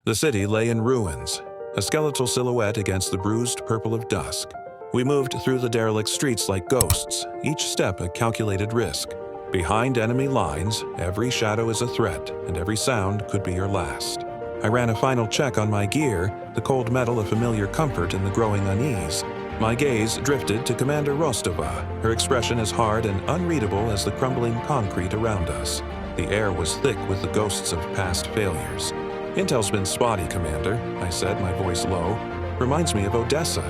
The city lay in ruins, a skeletal silhouette against the bruised purple of dusk. We moved through the derelict streets like ghosts, each step a calculated risk. Behind enemy lines, every shadow is a threat, and every sound could be your last. I ran a final check on my gear, the cold metal a familiar comfort in the growing unease. My gaze drifted to Commander Rostova, her expression as hard and unreadable as the crumbling concrete around us. The air was thick with the ghosts of past failures. "Intel's been spotty, Commander," I said, my voice low. "Reminds me of Odessa."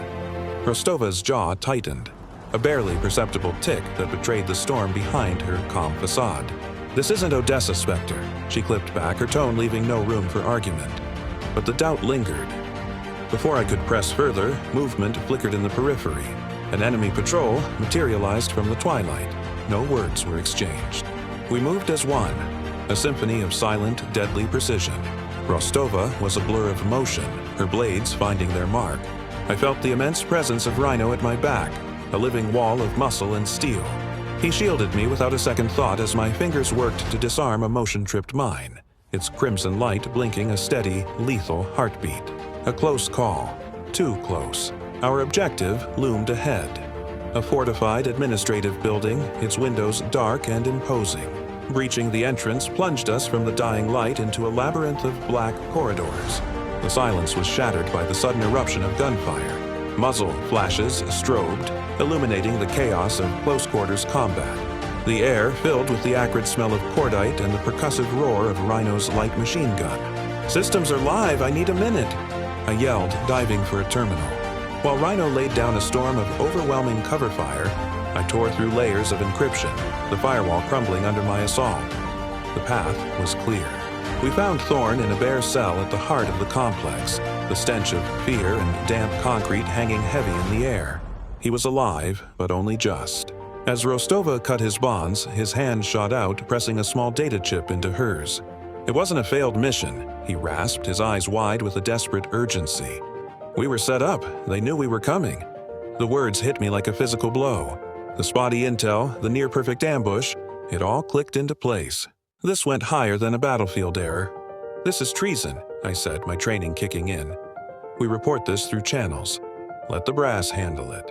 Rostova's jaw tightened, a barely perceptible tick that betrayed the storm behind her calm facade. "This isn't Odessa, Spectre," she clipped back, her tone leaving no room for argument. But the doubt lingered. Before I could press further, movement flickered in the periphery. An enemy patrol materialized from the twilight. No words were exchanged. We moved as one, a symphony of silent, deadly precision. Rostova was a blur of motion, her blades finding their mark. I felt the immense presence of Rhino at my back, a living wall of muscle and steel. He shielded me without a second thought as my fingers worked to disarm a motion-tripped mine, its crimson light blinking a steady, lethal heartbeat. A close call. Too close. Our objective loomed ahead. A fortified administrative building, its windows dark and imposing. Breaching the entrance plunged us from the dying light into a labyrinth of black corridors. The silence was shattered by the sudden eruption of gunfire. Muzzle flashes strobed, illuminating the chaos of close-quarters combat. The air filled with the acrid smell of cordite and the percussive roar of Rhino's light machine gun. "Systems are live, I need a minute," I yelled, diving for a terminal. While Rhino laid down a storm of overwhelming cover fire, I tore through layers of encryption, the firewall crumbling under my assault. The path was clear. We found Thorne in a bare cell at the heart of the complex, the stench of fear and damp concrete hanging heavy in the air. He was alive, but only just. As Rostova cut his bonds, his hand shot out, pressing a small data chip into hers. "It wasn't a failed mission," he rasped, his eyes wide with a desperate urgency. "We were set up. They knew we were coming." The words hit me like a physical blow. The spotty intel, the near-perfect ambush, it all clicked into place. This went higher than a battlefield error. "This is treason," I said, my training kicking in. "We report this through channels. Let the brass handle it."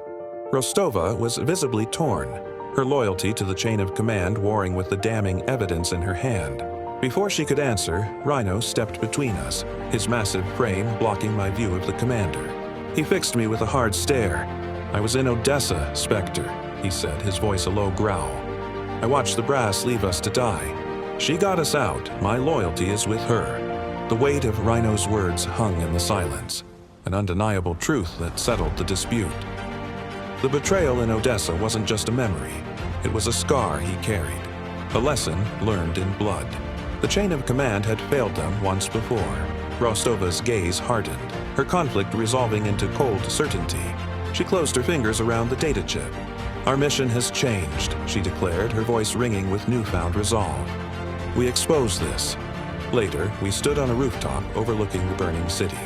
Rostova was visibly torn, her loyalty to the chain of command warring with the damning evidence in her hand. Before she could answer, Rhino stepped between us, his massive frame blocking my view of the commander. He fixed me with a hard stare. "I was in Odessa, Spectre," he said, his voice a low growl. "I watched the brass leave us to die. She got us out. My loyalty is with her." The weight of Rhino's words hung in the silence, an undeniable truth that settled the dispute. The betrayal in Odessa wasn't just a memory. It was a scar he carried, a lesson learned in blood. The chain of command had failed them once before. Rostova's gaze hardened, her conflict resolving into cold certainty. She closed her fingers around the data chip. "Our mission has changed," she declared, her voice ringing with newfound resolve. "We expose this." Later, we stood on a rooftop overlooking the burning city,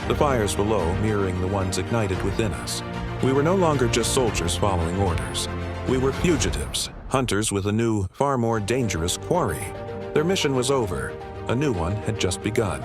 the fires below mirroring the ones ignited within us. We were no longer just soldiers following orders. We were fugitives, hunters with a new, far more dangerous quarry. Their mission was over. A new one had just begun.